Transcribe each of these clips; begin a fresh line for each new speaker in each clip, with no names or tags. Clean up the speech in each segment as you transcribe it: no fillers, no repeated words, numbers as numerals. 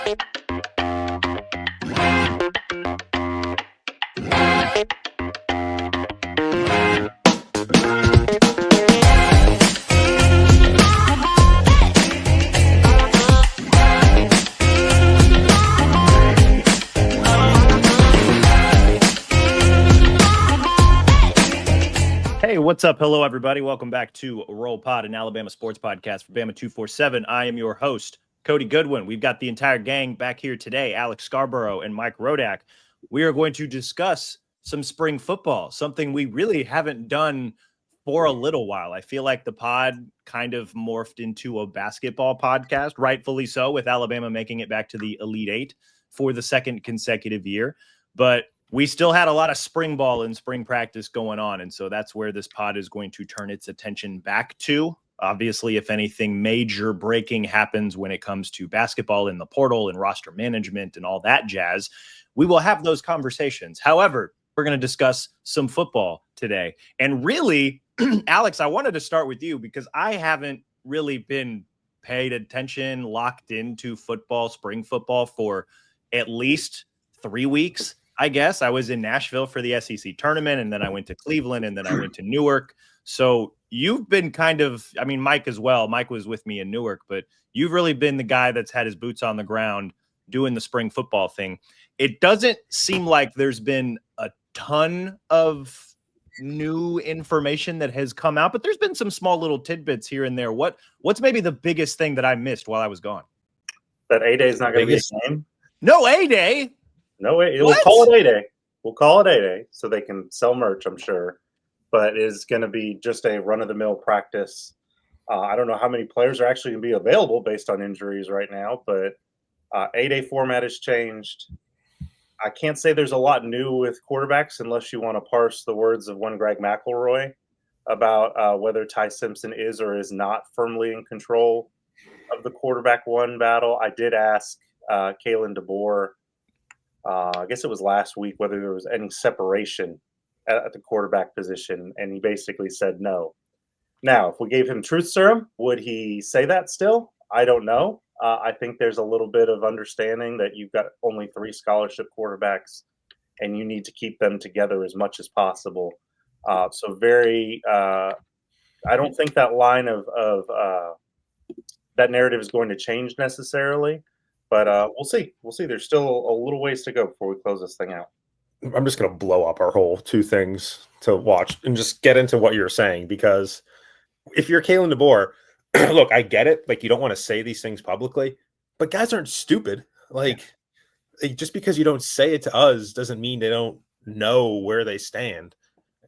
Hey, what's up? Hello, everybody. Welcome back to Roll Pod, an Alabama sports podcast for Bama 247. I am your host, Cody Goodwin. We've got the entire gang back here today, Alex Scarborough and Mike Rodak. We are going to discuss some spring football, something we really haven't done for a little while. I feel like the pod kind of morphed into a basketball podcast, rightfully so, with Alabama making it back to the Elite Eight for the second consecutive year. But we still had a lot of spring ball and spring practice going on. And so that's where this pod is going to turn its attention back to. Obviously, if anything major breaking happens when it comes to basketball in the portal and roster management and all that jazz, we will have those conversations. However, we're going to discuss some football today. And really, Alex, I wanted to start with you because I haven't really been paid attention, locked into football, spring football for at least 3 weeks. I guess I was in Nashville for the SEC tournament, and then I went to Cleveland, and then I went to Newark. So you've been kind of, I mean, Mike as well. Mike was with me in Newark, but you've really been the guy that's had his boots on the ground doing the spring football thing. It doesn't seem like there's been a ton of new information that has come out, but there's been some small little tidbits here and there. What's maybe the biggest thing that I missed while I was gone?
That A-Day is not going to be a game?
No A-Day?
No way. We'll call it A-Day. We'll call it A-Day so they can sell merch, I'm sure. But it is going to be just a run-of-the-mill practice. I don't know how many players are actually going to be available based on injuries right now, but A-Day format has changed. I can't say there's a lot new with quarterbacks unless you want to parse the words of one Greg McElroy about whether Ty Simpson is or is not firmly in control of the quarterback one battle. I did ask Kalen DeBoer, I guess it was last week, whether there was any separation at the quarterback position, and he basically said no. Now, if we gave him truth serum, would he say that still? I don't know. I think there's a little bit of understanding that you've got only 3 scholarship quarterbacks, and you need to keep them together as much as possible. I don't think that line of that narrative is going to change necessarily. But we'll see. We'll see. There's still a little ways to go before we close this thing out.
I'm just going to blow up our whole 2 things to watch and just get into what you're saying. Because if you're Kalen DeBoer, look, I get it. Like, you don't want to say these things publicly. But guys aren't stupid. Like, just because you don't say it to us doesn't mean they don't know where they stand.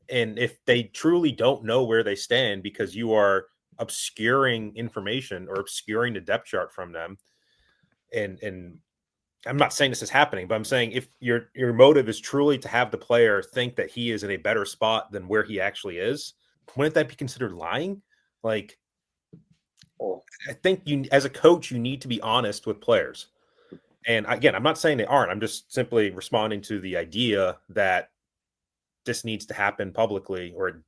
And if they truly don't know where they stand because you are obscuring information or obscuring the depth chart from them, and I'm not saying this is happening, but I'm saying if your motive is truly to have the player think that he is in a better spot than where he actually is, wouldn't that be considered lying? Like, I think you, as a coach, you need to be honest with players. And again, I'm not saying they aren't. I'm just simply responding to the idea that this needs to happen publicly, or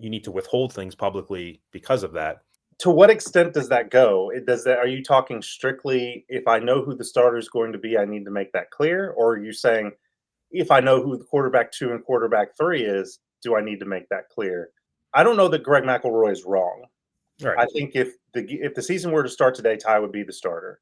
you need to withhold things publicly because of that.
To what extent does that go? Are you talking strictly, if I know who the starter is going to be, I need to make that clear? Or are you saying, if I know who the quarterback 2 and quarterback 3 is, do I need to make that clear? I don't know that Greg McElroy is wrong. Right. I think if the season were to start today, Ty would be the starter.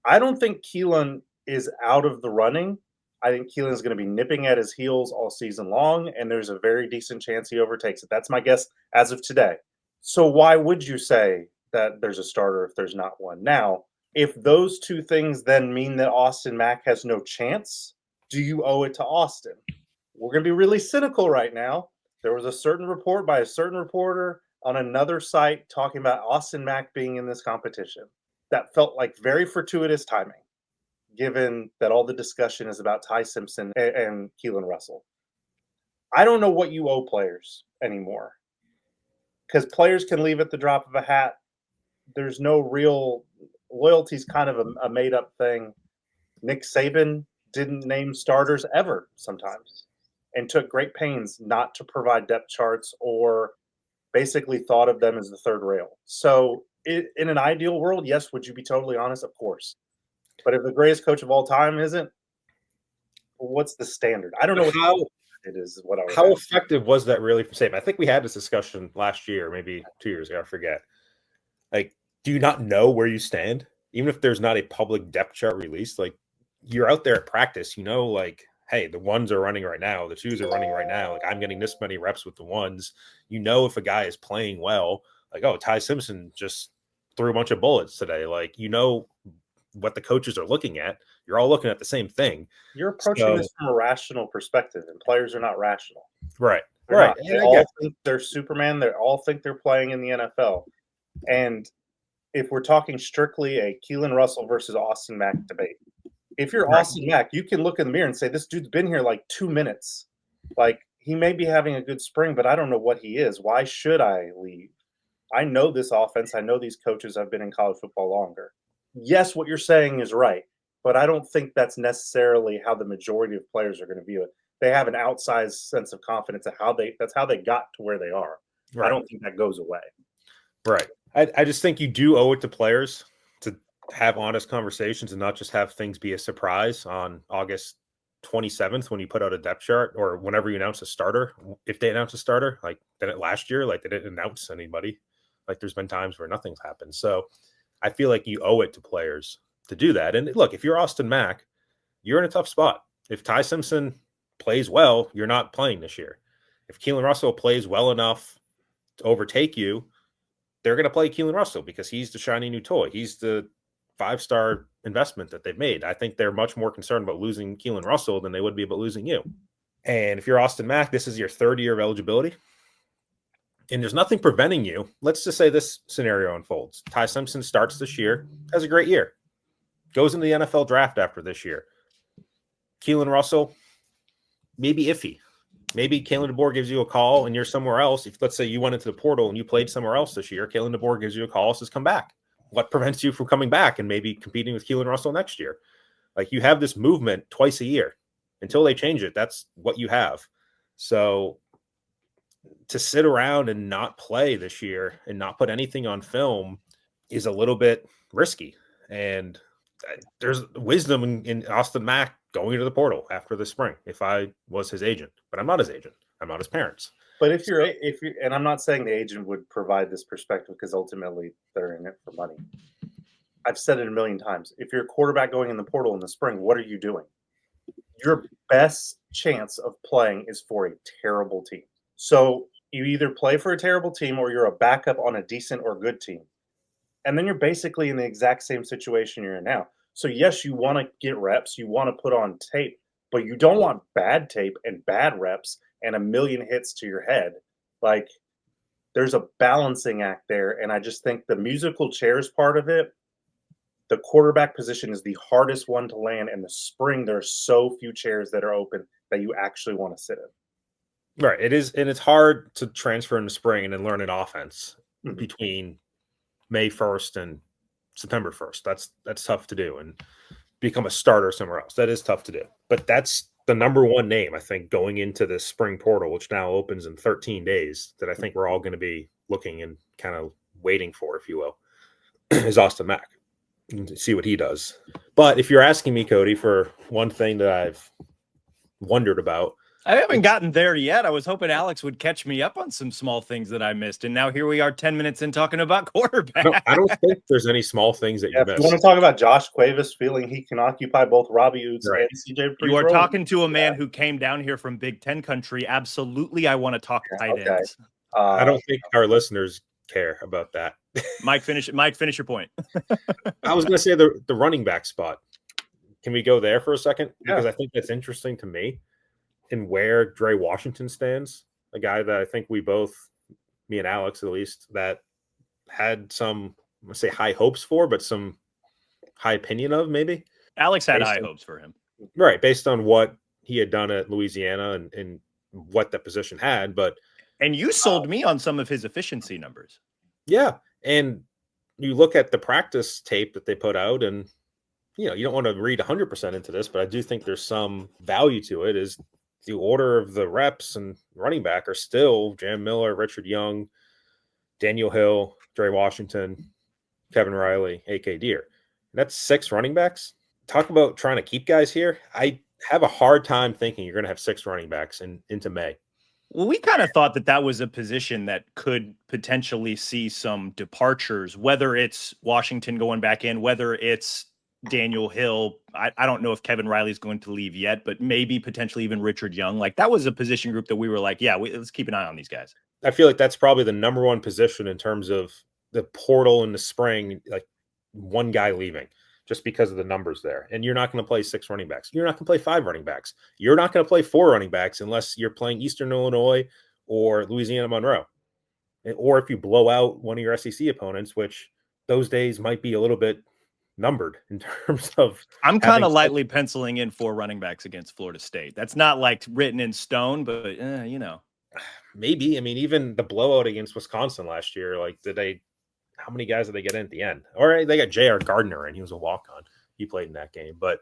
I don't think Keelan is out of the running. I think Keelan is going to be nipping at his heels all season long, and there's a very decent chance he overtakes it. That's my guess as of today. So why would you say that there's a starter if there's not one? Now, if those 2 things then mean that Austin Mack has no chance, do you owe it to Austin? We're going to be really cynical right now. There was a certain report by a certain reporter on another site talking about Austin Mack being in this competition. That felt like very fortuitous timing, given that all the discussion is about Ty Simpson and Keelan Russell. I don't know what you owe players anymore. Because players can leave at the drop of a hat. There's no real loyalty, is kind of a made-up thing. Nick Saban didn't name starters ever sometimes and took great pains not to provide depth charts or basically thought of them as the third rail. So in an ideal world, yes, would you be totally honest? Of course. But if the greatest coach of all time isn't, what's the standard? I don't know what
How
it is what I would
how
ask.
effective was that really for Saban? I think we had this discussion last year, maybe 2 years ago. I forget. Like, do you not know where you stand? Even if there's not a public depth chart released, like you're out there at practice, like, hey, the ones are running right now, the twos are running right now. Like, I'm getting this many reps with the ones. If a guy is playing well, like, oh, Ty Simpson just threw a bunch of bullets today. Like, what the coaches are looking at. You're all looking at the same thing.
You're approaching this from a rational perspective, and players are not rational.
Right.
They're
Right.
not. They all think they're Superman. They all think they're playing in the NFL. And if we're talking strictly a Keelan Russell versus Austin Mack debate, if you're
Right.
Austin Mack, you can look in the mirror and say, this dude's been here like 2 minutes. Like, he may be having a good spring, but I don't know what he is. Why should I leave? I know this offense. I know these coaches. I've been in college football longer. Yes, what you're saying is right, but I don't think that's necessarily how the majority of players are going to view it. They have an outsized sense of confidence of that's how they got to where they are.
Right.
I don't think that goes away.
Right. I just think you do owe it to players to have honest conversations and not just have things be a surprise on August 27th when you put out a depth chart or whenever you announce a starter. If they announce a starter, like did it last year, like they didn't announce anybody. Like there's been times where nothing's happened. So I feel like you owe it to players to do that. And look, if you're Austin Mack, you're in a tough spot. If Ty Simpson plays well, you're not playing this year. If Keelan Russell plays well enough to overtake you, they're going to play Keelan Russell because he's the shiny new toy. He's the 5-star investment that they've made. I think they're much more concerned about losing Keelan Russell than they would be about losing you. And if you're Austin Mack, this is your third year of eligibility. And there's nothing preventing you. Let's just say this scenario unfolds. Ty Simpson starts this year, has a great year, goes into the NFL draft after this year. Keelan Russell, maybe iffy. Maybe Kalen DeBoer gives you a call and you're somewhere else. If let's say you went into the portal and you played somewhere else this year, Kalen DeBoer gives you a call, says come back. What prevents you from coming back and maybe competing with Keelan Russell next year? Like you have this movement twice a year. Until they change it, that's what you have. So to sit around and not play this year and not put anything on film is a little bit risky. And there's wisdom in Austin Mack going into the portal after the spring if I was his agent, but I'm not his agent. I'm not his parents.
But if you're, and I'm not saying the agent would provide this perspective because ultimately they're in it for money. I've said it a million times. If you're a quarterback going in the portal in the spring, what are you doing? Your best chance of playing is for a terrible team. So you either play for a terrible team or you're a backup on a decent or good team. And then you're basically in the exact same situation you're in now. So yes, you want to get reps, you want to put on tape, but you don't want bad tape and bad reps and a million hits to your head. Like there's a balancing act there. And I just think the musical chairs part of it, the quarterback position is the hardest one to land. In the spring, there's so few chairs that are open that you actually want to sit in.
Right. It is. And it's hard to transfer in the spring and then learn an offense between May 1st and September 1st. That's tough to do and become a starter somewhere else. That is tough to do. But that's the number one name, I think, going into this spring portal, which now opens in 13 days, that I think we're all going to be looking and kind of waiting for, if you will, is Austin Mack. And see what he does. But if you're asking me, Cody, for one thing that I've wondered about,
I haven't gotten there yet. I was hoping Alex would catch me up on some small things that I missed. And now here we are 10 minutes in talking about quarterback.
No, I don't think there's any small things that you missed.
If you want to talk about Josh Cuevas feeling he can occupy both Robbie Oots and CJ Priest,
you are talking to a man who came down here from Big Ten country. Absolutely, I want to talk tight ends.
I don't think our listeners care about that.
Mike, finish your point.
I was going to say the running back spot. Can we go there for a second? Because I think that's interesting to me and where Dre Washington stands. A guy that I think we both, me and Alex at least, that had some, let's say high hopes for, but some high opinion of maybe.
Alex had high hopes for him.
Right. Based on what he had done at Louisiana and what the position had.
And you sold me on some of his efficiency numbers.
Yeah. And you look at the practice tape that they put out and, you don't want to read 100% into this, but I do think there's some value to it is the order of the reps and running back are still Jam Miller, Richard Young, Daniel Hill, Dre Washington, Kevin Riley, A.K. Deere. That's 6 running backs. talk about trying to keep guys here. I have a hard time thinking you're going to have 6 running backs into May.
Well, we kind of thought that that was a position that could potentially see some departures, whether it's Washington going back in, whether it's Daniel Hill. I don't know if Kevin Riley's going to leave yet, but maybe potentially even Richard Young. Like that was a position group that we were like, yeah, let's keep an eye on these guys.
I feel like that's probably the number one position in terms of the portal in the spring, like one guy leaving just because of the numbers there. And you're not going to play 6 running backs. You're not going to play 5 running backs. You're not going to play 4 running backs unless you're playing Eastern Illinois or Louisiana Monroe. Or if you blow out one of your SEC opponents, which those days might be a little bit numbered in terms of.
I'm kind of lightly penciling in 4 running backs against Florida State. That's not like written in stone, but
maybe. I mean, even the blowout against Wisconsin last year, like how many guys did they get in at the end? All right, they got J.R. Gardner, and he was a walk-on. He played in that game. But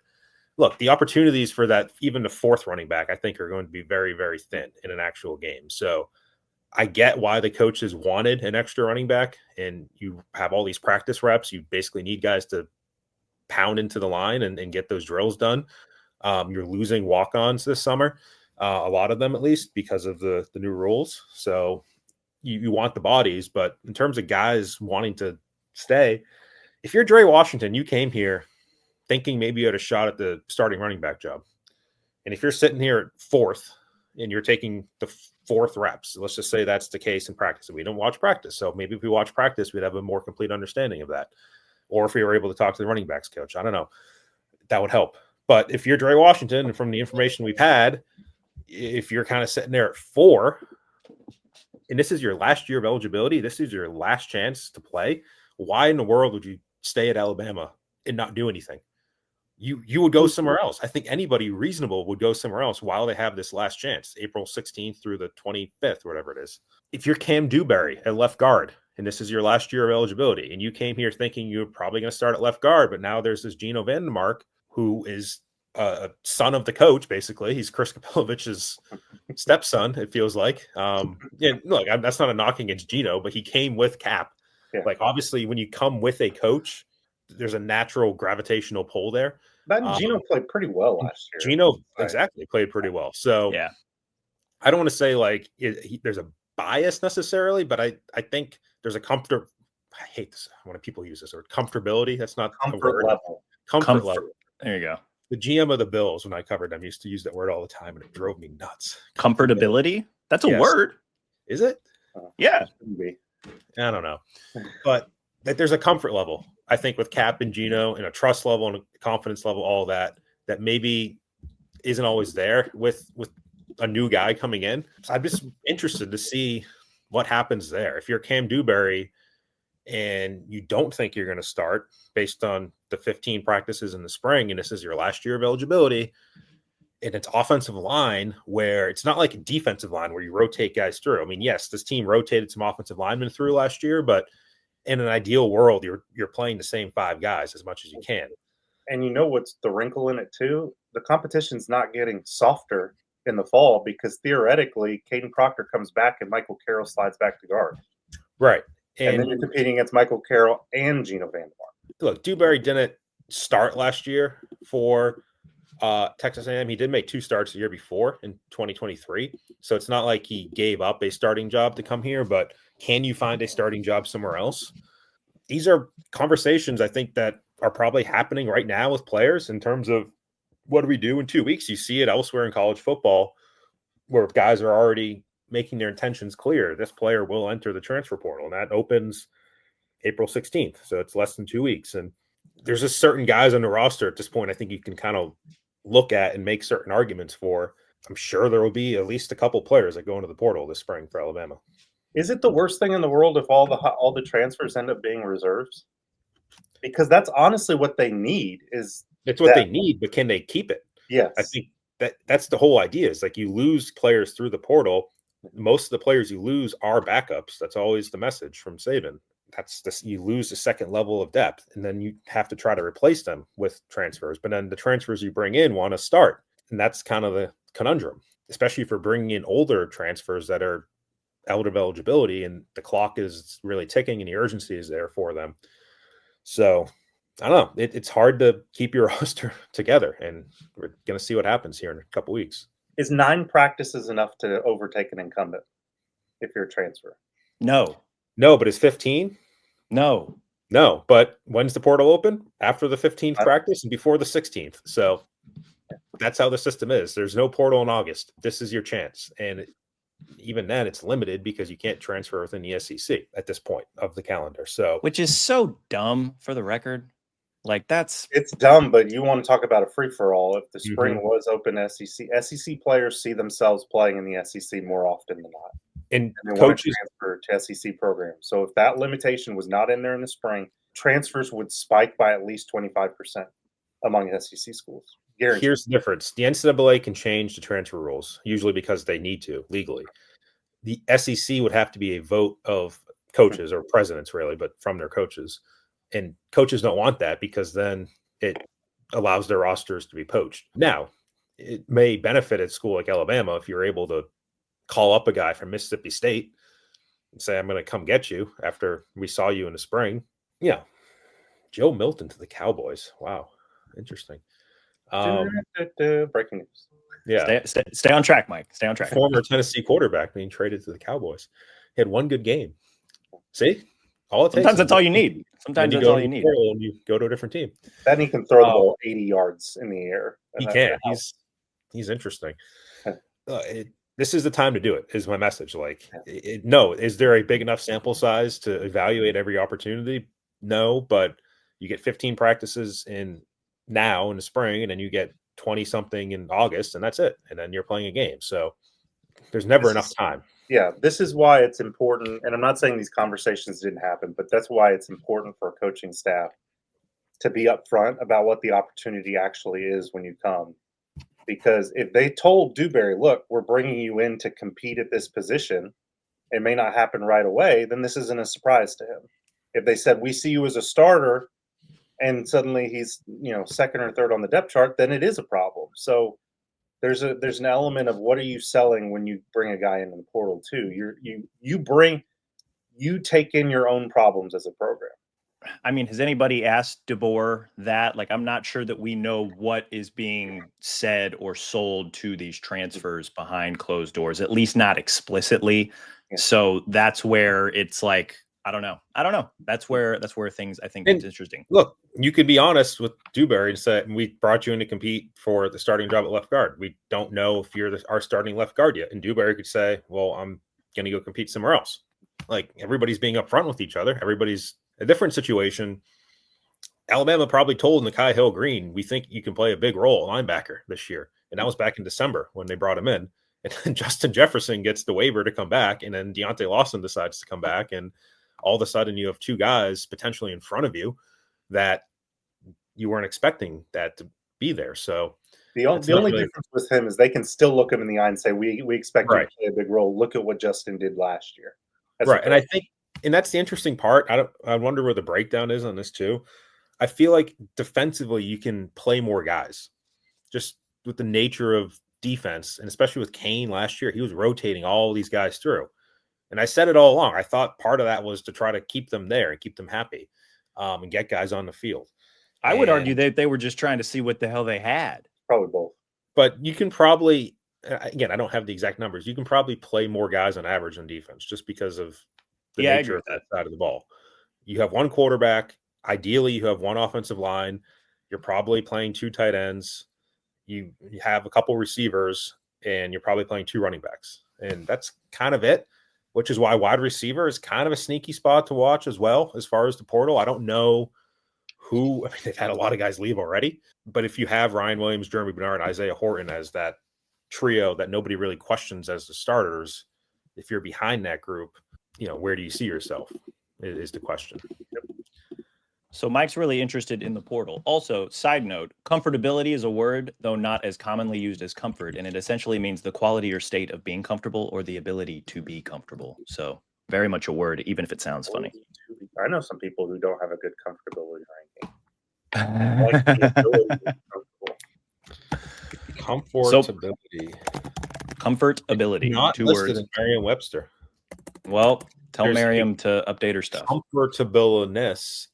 look, the opportunities for that, even the 4th running back, I think are going to be very, very thin in an actual game. So I get why the coaches wanted an extra running back, and you have all these practice reps. You basically need guys to pound into the line and get those drills done. You're losing walk-ons this summer, a lot of them at least, because of the new rules. So you want the bodies, but in terms of guys wanting to stay, if you're Dre Washington, you came here thinking maybe you had a shot at the starting running back job. And if you're sitting here at 4th and you're taking the 4th reps, let's just say that's the case in practice. We don't watch practice. So maybe if we watch practice, we'd have a more complete understanding of that. Or if we were able to talk to the running backs coach, I don't know, that would help. But if you're Dre Washington, and from the information we've had, if you're kind of sitting there at 4, and this is your last year of eligibility, this is your last chance to play, why in the world would you stay at Alabama and not do anything? You would go somewhere else. I think anybody reasonable would go somewhere else while they have this last chance, April 16th through the 25th, whatever it is. If you're Cam Dewberry at left guard, and this is your last year of eligibility, and you came here thinking you're probably going to start at left guard, but now there's this Geno Vandermark, who is a son of the coach, basically. He's Chris Kapilovich's stepson, it feels like. Look, that's not a knock against Geno, but he came with Cap. Yeah. Like, obviously, when you come with a coach, there's a natural gravitational pull there.
But Geno played pretty well last year.
Geno exactly played pretty well. So
yeah,
I don't want to say like there's a bias necessarily, but I think there's a comfort. I hate this when people use this word, comfortability. That's not
comfort level.
Comfort level.
There you go.
The GM of the Bills, when I covered them, used to use that word all the time, and it drove me nuts.
Comfortability? That's a word.
Is it?
Yeah.
I don't know. But that there's a comfort level, I think, with Cap and Geno, and a trust level and a confidence level, all that maybe isn't always there with a new guy coming in. So I'm just interested to see what happens there. If you're Cam Dewberry and you don't think you're going to start based on the 15 practices in the spring, and this is your last year of eligibility, and it's offensive line where it's not like a defensive line where you rotate guys through. I mean, yes, this team rotated some offensive linemen through last year, but in an ideal world, you're playing the same 5 guys as much as you can.
And you know what's the wrinkle in it too? The competition's not getting softer in the fall because theoretically, Caden Proctor comes back and Michael Carroll slides back to guard.
Right.
And then you're competing against Michael Carroll and Geno Vandermark.
Look, Dewberry didn't start last year for Texas A&M. He did make 2 starts the year before in 2023. So it's not like he gave up a starting job to come here, but can you find a starting job somewhere else? These are conversations I think that are probably happening right now with players in terms of what do we do in 2 weeks? You see it elsewhere in college football where guys are already making their intentions clear. This player will enter the transfer portal, and that opens April 16th. So it's less than 2 weeks. And there's just certain guys on the roster at this point I think you can kind of look at and make certain arguments for. I'm sure there will be at least a couple players that go into the portal this spring for Alabama.
Is it the worst thing in the world if all the transfers end up being reserves? Because that's honestly what they need. It's what
they need, but can they keep it?
Yes.
I think that's the whole idea. Is like you lose players through the portal. Most of the players you lose are backups. That's always the message from Saban. You lose the second level of depth, and then you have to try to replace them with transfers. But then the transfers you bring in want to start, and that's kind of the conundrum, especially for bringing in older transfers that are out of eligibility, and the clock is really ticking, and the urgency is there for them. So I don't know. It's hard to keep your roster together, and we're going to see what happens here in a couple weeks.
Is 9 practices enough to overtake an incumbent if you're a transfer?
No,
No, but it's 15.
no.
No, but when's the portal open? After the 15th practice and before the 16th. So that's how the system is. There's no portal in August. This is your chance. And even then, it's limited because you can't transfer within the SEC at this point of the calendar. So,
Which is so dumb for the record. Like
it's dumb, but you want to talk about a free for all. If the spring
Mm-hmm.
was open SEC players see themselves playing in the SEC more often than not.
And
they
coaches
want to transfer to SEC programs. So if that limitation was not in there in the spring, transfers would spike by at least 25% among SEC schools. Guaranteed.
Here's the difference. The NCAA can change the transfer rules, usually because they need to legally. The SEC would have to be a vote of coaches or presidents, really, but from their coaches. And coaches don't want that because then it allows their rosters to be poached. Now, it may benefit a school like Alabama if you're able to call up a guy from Mississippi State and say, I'm going to come get you after we saw you in the spring. Yeah. Joe Milton to the Cowboys. Wow. Interesting.
Breaking news.
Yeah.
Stay on track, Mike. Stay on track.
Former Tennessee quarterback being traded to the Cowboys. He had one good game. See? All it takes.
Sometimes that's all you need. Sometimes that's all you need.
And you go to a different team.
Then he can throw the ball 80 yards in the air.
He can. He's interesting. This is the time to do it, is my message. Like, no, is there a big enough sample size to evaluate every opportunity? No, but you get 15 practices now in the spring, and then you get 20 something in August, and that's it. And then you're playing a game. So there's never enough time.
Yeah, this is why it's important. And I'm not saying these conversations didn't happen, but that's why it's important for a coaching staff to be upfront about what the opportunity actually is when you come. Because if they told Dewberry, look, we're bringing you in to compete at this position, it may not happen right away, then this isn't a surprise to him. If they said, we see you as a starter, and suddenly he's, second or third on the depth chart, then it is a problem. So there's an element of what are you selling when you bring a guy into the portal too. You take in your own problems as a program.
I mean, has anybody asked DeBoer that? Like, I'm not sure that we know what is being said or sold to these transfers behind closed doors, at least not explicitly. Yeah. So that's where it's like, I don't know. That's where things, I think, it's interesting.
Look, you could be honest with Dewberry and say, we brought you in to compete for the starting job at left guard. We don't know if you're our starting left guard yet. And Dewberry could say, well, I'm going to go compete somewhere else. Like, everybody's being upfront with each other. Everybody's a different situation. Alabama probably told Nakai Hill-Green, we think you can play a big role linebacker this year. And that was back in December when they brought him in. And then Justin Jefferson gets the waiver to come back. And then Deontay Lawson decides to come back. And all of a sudden you have two guys potentially in front of you that you weren't expecting that to be there. So
the only difference with him is they can still look him in the eye and say, we expect you to play a big role. Look at what Justin did last year.
That's right. And I think, and that's the interesting part. I wonder where the breakdown is on this too. I feel like defensively you can play more guys just with the nature of defense. And especially with Kane last year, he was rotating all these guys through. And I said it all along. I thought part of that was to try to keep them there and keep them happy and get guys on the field.
I would argue that they were just trying to see what the hell they had.
Probably both.
But you can probably, again, I don't have the exact numbers. You can probably play more guys on average on defense just because of the nature of that side of the ball. You have one quarterback. Ideally, you have one offensive line. You're probably playing two tight ends. You have a couple receivers, and you're probably playing two running backs. And that's kind of it, which is why wide receiver is kind of a sneaky spot to watch as well as far as the portal. I don't know who – I mean, they've had a lot of guys leave already. But if you have Ryan Williams, Jeremy Bernard, and Isaiah Horton as that trio that nobody really questions as the starters, if you're behind that group – where do you see yourself is the question.
So Mike's really interested in the portal. Also, side note, comfortability is a word, though not as commonly used as comfort, and it essentially means the quality or state of being comfortable or the ability to be comfortable. So very much a word, even if it sounds funny.
I know some people who don't have a good comfortability ranking. Like the ability to be comfortable.
Comfortability.
Comfortability.
Not
two
listed
words.
in Merriam-Webster.
Well, tell Merriam to update her stuff.
Comfortableness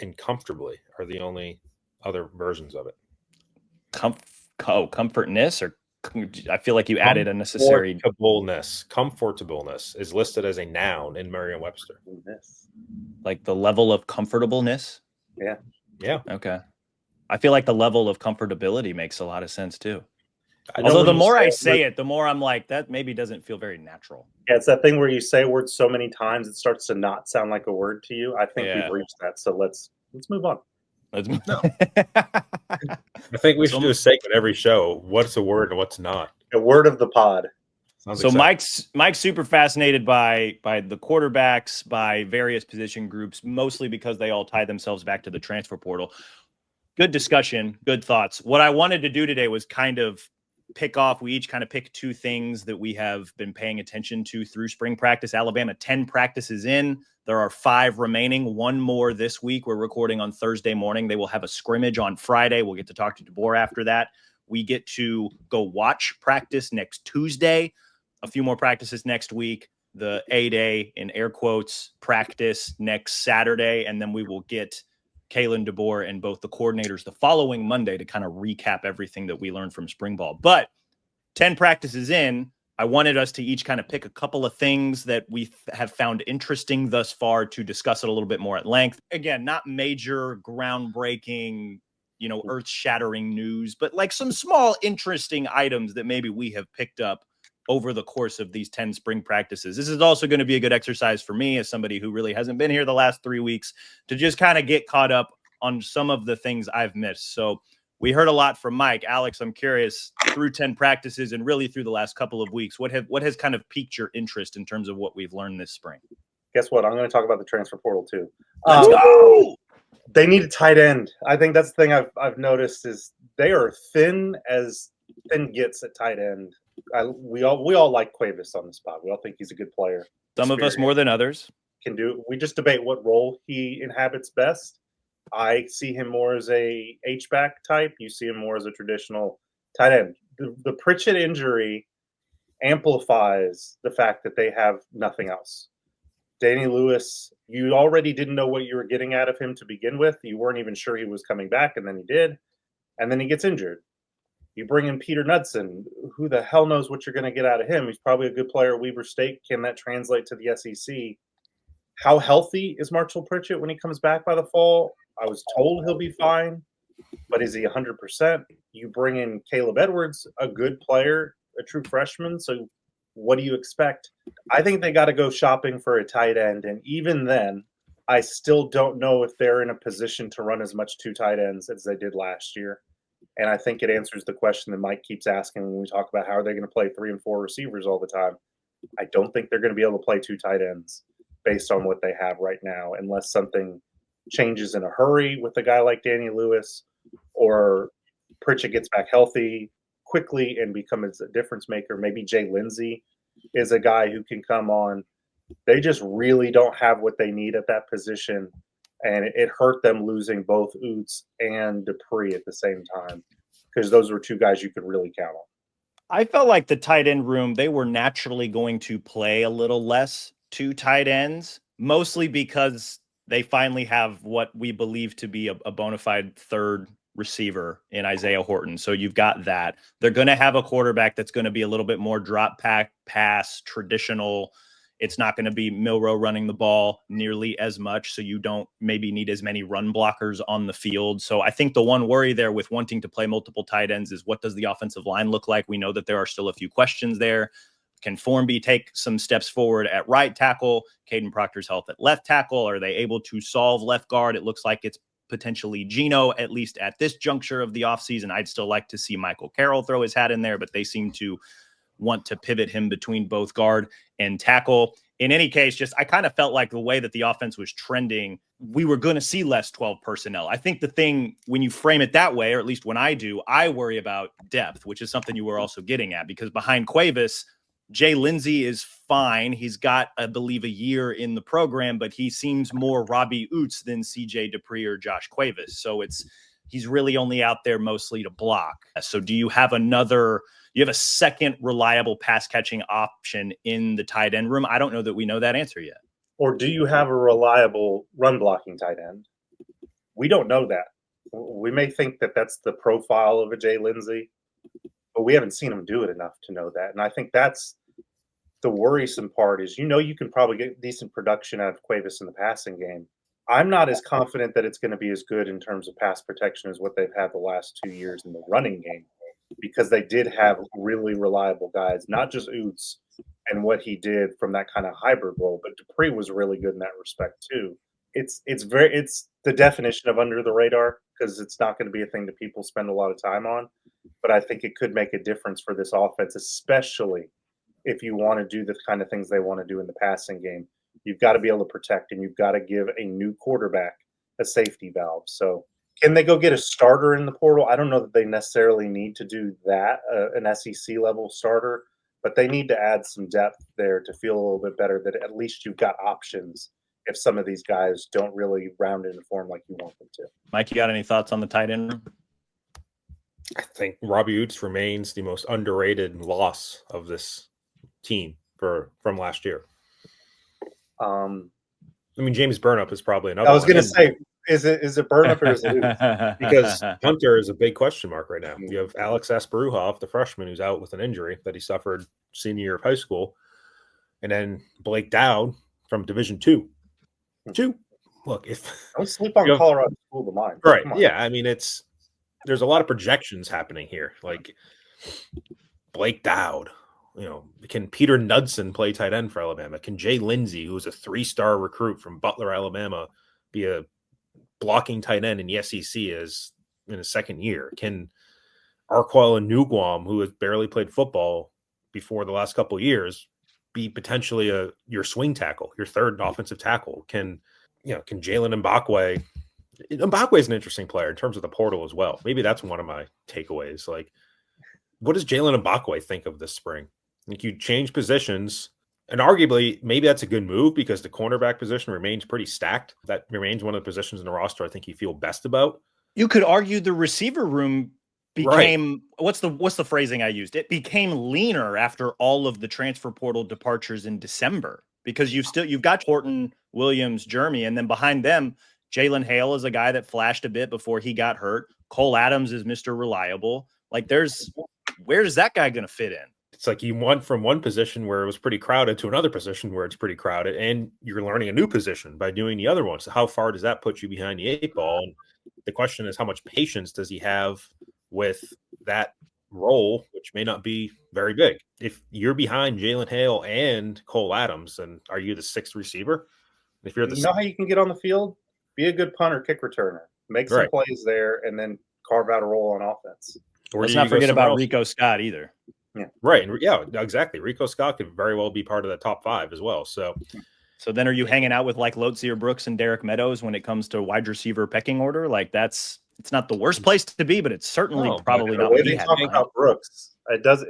and comfortably are the only other versions of it.
Comfortness, or I feel like you added a necessary.
Comfortableness is listed as a noun in Merriam-Webster.
Like the level of comfortableness.
Yeah.
Yeah.
Okay. I feel like the level of comfortability makes a lot of sense too.
I know
Although
when
the
you
more
say
I
it,
say it, the more I'm like, that maybe doesn't feel very natural.
Yeah, it's that thing where you say words so many times it starts to not sound like a word to you. I think
Yeah.
we've reached that. So let's move on.
Let's move.
No. I think we should do a segment every show. What's a word and what's not?
A word of the pod.
Sounds
So
exciting.
Mike's super fascinated by the quarterbacks, by various position groups, mostly because they all tie themselves back to the transfer portal. Good discussion, good thoughts. What I wanted to do today was kind of we each kind of pick two things that we have been paying attention to through spring practice. Alabama, 10 practices in. There are 5 remaining, 1 more this week. We're recording on Thursday morning. They will have a scrimmage on Friday. We'll get to talk to DeBoer after that. We get to go watch practice next Tuesday, a few more practices next week, the A-Day, in air quotes, practice next Saturday, and then we will get Kalen DeBoer and both the coordinators the following Monday to kind of recap everything that we learned from spring ball. But 10 practices in, I wanted us to each kind of pick a couple of things that we have found interesting thus far to discuss it a little bit more at length. Again, not major, groundbreaking, earth-shattering news, but like some small, interesting items that maybe we have picked up over the course of these 10 spring practices. This is also going to be a good exercise for me as somebody who really hasn't been here the last 3 weeks to just kind of get caught up on some of the things I've missed. So we heard a lot from Mike. Alex, I'm curious, through 10 practices and really through the last couple of weeks, what has kind of piqued your interest in terms of what we've learned this spring?
Guess what? I'm going to talk about the transfer portal too.
Let's go!
They need a tight end. I think that's the thing I've noticed is they are thin as thin gets at tight end. We all like Cuevas on the spot. We all think he's a good player.
Some of us more than others.
Can do. We just debate what role he inhabits best. I see him more as a H-back type. You see him more as a traditional tight end. The Pritchett injury amplifies the fact that they have nothing else. Danny Lewis, you already didn't know what you were getting out of him to begin with. You weren't even sure he was coming back, and then he did. And then he gets injured. You bring in Peter Knudsen. Who the hell knows what you're going to get out of him? He's probably a good player at Weber State. Can that translate to the SEC? How healthy is Marshall Pritchett when he comes back by the fall? I was told he'll be fine, but is he 100%? You bring in Caleb Edwards, a good player, a true freshman. So what do you expect? I think they got to go shopping for a tight end. And even then, I still don't know if they're in a position to run as much 2 tight ends as they did last year. And I think it answers the question that Mike keeps asking when we talk about how are they going to play 3 and 4 receivers all the time. I don't think they're going to be able to play 2 tight ends based on what they have right now, unless something changes in a hurry with a guy like Danny Lewis, or Pritchett gets back healthy quickly and becomes a difference maker. Maybe Jay Lindsey is a guy who can come on. They just really don't have what they need at that position, and it hurt them losing both Oots and Dupree at the same time, because those were 2 guys you could really count on.
I felt like the tight end room, they were naturally going to play a little less 2 tight ends, mostly because they finally have what we believe to be a bona fide third receiver in Isaiah Horton. So you've got that. They're going to have a quarterback that's going to be a little bit more drop pack, pass, traditional. It's not going to be Milroe running the ball nearly as much, so you don't maybe need as many run blockers on the field. So I think the one worry there with wanting to play multiple tight ends is, what does the offensive line look like? We know that there are still a few questions there. Can Formby take some steps forward at right tackle? Caden Proctor's health at left tackle? Are they able to solve left guard? It looks like it's potentially Gino, at least at this juncture of the offseason. I'd still like to see Michael Carroll throw his hat in there, but they seem to want to pivot him between both guard and tackle. In any case, I kind of felt like the way that the offense was trending, we were going to see less 12 personnel. I think the thing, when you frame it that way, or at least when I do, I worry about depth, which is something you were also getting at, because behind Cuevas, Jay Lindsey is fine. He's got, I believe, a year in the program, but he seems more Robbie Oots than CJ Dupree or Josh Cuevas. So he's really only out there mostly to block. So do you have a second reliable pass catching option in the tight end room? I don't know that we know that answer yet.
Or do you have a reliable run blocking tight end? We don't know that. We may think that that's the profile of a Jay Lindsey, but we haven't seen him do it enough to know that. And I think that's the worrisome part is, you can probably get decent production out of Cuevas in the passing game. I'm not as confident that it's going to be as good in terms of pass protection as what they've had the last 2 years in the running game, because they did have really reliable guys, not just Oots and what he did from that kind of hybrid role, but Dupree was really good in that respect too. It's the definition of under the radar because it's not going to be a thing that people spend a lot of time on, but I think it could make a difference for this offense, especially if you want to do the kind of things they want to do in the passing game. You've got to be able to protect, and you've got to give a new quarterback a safety valve. So, can they go get a starter in the portal? I don't know that they necessarily need to do that, an SEC level starter, but they need to add some depth there to feel a little bit better that at least you've got options if some of these guys don't really round into form like you want them to.
Mike, you got any thoughts on the tight end room?
I think Robbie Oots remains the most underrated loss of this team from last year. I mean, James Burnup is probably another.
I was going to say, is it Burnup or is it Oots?
Because Hunter is a big question mark right now. You have Alex Asparuhoff, the freshman, who's out with an injury that he suffered senior year of high school, and then Blake Dowd from Division Two. Look, if
don't sleep on Colorado School of Mine,
right? Yeah, I mean, there's a lot of projections happening here. Like Blake Dowd, can Peter Knudsen play tight end for Alabama? Can Jay Lindsey, who was a 3-star recruit from Butler, Alabama, be a blocking tight end in the SEC as in his second year? Can Arquel Nugwam, who has barely played football before the last couple of years, be potentially your swing tackle, your third offensive tackle? Can Jalen Mbakwe? Mbakwe is an interesting player in terms of the portal as well. Maybe that's one of my takeaways. Like, what does Jalen Mbakwe think of this spring? Like, you change positions, and arguably maybe that's a good move because the cornerback position remains pretty stacked. That remains one of the positions in the roster I think you feel best about.
You could argue the receiver room became what's the phrasing I used? It became leaner after all of the transfer portal departures in December because you've got Horton, Williams, Jeremy, and then behind them, Jalen Hale is a guy that flashed a bit before he got hurt. Cole Adams is Mr. Reliable. Like, where's that guy going to fit in?
It's like you went from one position where it was pretty crowded to another position where it's pretty crowded, and you're learning a new position by doing the other one. So how far does that put you behind the 8 ball? And the question is, how much patience does he have with that role, which may not be very big? If you're behind Jalen Hale and Cole Adams, then are you the 6th receiver? If you're
how you can get on the field? Be a good punter, kick returner, make some plays there, and then carve out a role on offense.
Or let's not forget about Rico Scott either.
Yeah. Right. Yeah, exactly. Rico Scott could very well be part of the top 5 as well. So
then are you hanging out with like Lotzier Brooks and Derek Meadows when it comes to wide receiver pecking order? Like, it's not the worst place to be, but it's certainly probably not.
The way they talk about Brooks,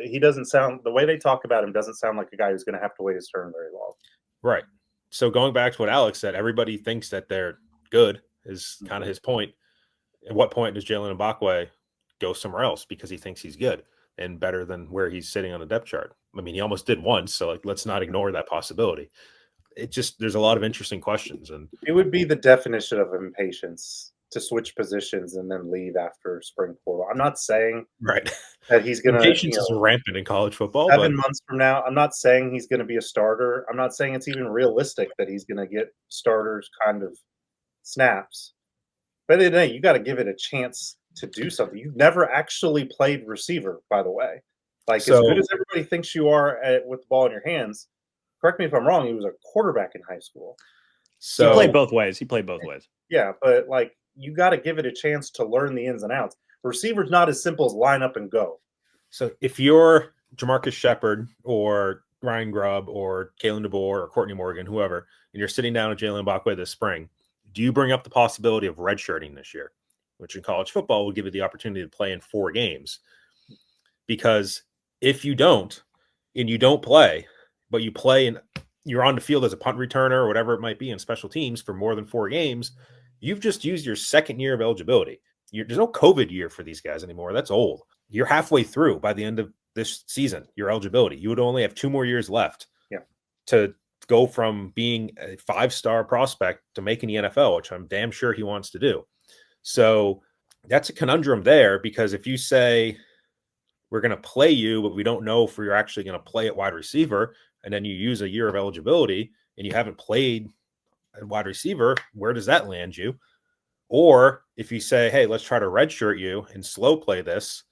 he doesn't sound, the way they talk about him doesn't sound like a guy who's going to have to wait his turn very long.
Right. So going back to what Alex said, everybody thinks that they're good is kind of his point. At what point does Jalen Mbakwe go somewhere else because he thinks he's good and better than where he's sitting on the depth chart? I mean, he almost did once, so let's not ignore that possibility. There's a lot of interesting questions, and
it would be the definition of impatience to switch positions and then leave after spring portal. I'm not saying that he's going to.
Impatience is rampant in college football.
7 months from now, I'm not saying he's going to be a starter. I'm not saying it's even realistic that he's going to get starters kind of snaps. But at the end of the day, you got to give it a chance to do something. You've never actually played receiver, by the way. Like, as good as everybody thinks you are with the ball in your hands, correct me if I'm wrong, he was a quarterback in high school.
So he played both ways.
Yeah, but like, you got to give it a chance to learn the ins and outs. Receiver's not as simple as line up and go.
So if you're Jamarcus Shepard or Ryan Grubb or Kalen DeBoer or Courtney Morgan, whoever, and you're sitting down with Jalen Mbakwe this spring, do you bring up the possibility of redshirting this year, which in college football will give you the opportunity to play in 4 games? Because if you don't, and you don't play, but you play and you're on the field as a punt returner or whatever it might be in special teams for more than 4 games, you've just used your second year of eligibility. There's no COVID year for these guys anymore. That's old. You're halfway through by the end of this season, your eligibility. You would only have 2 more years left to go from being a 5-star prospect to making the NFL, which I'm damn sure he wants to do. So that's a conundrum there, because if you say we're going to play you, but we don't know if you're actually going to play at wide receiver, and then you use a year of eligibility and you haven't played at wide receiver, where does that land you? Or if you say, hey, let's try to redshirt you and slow play this,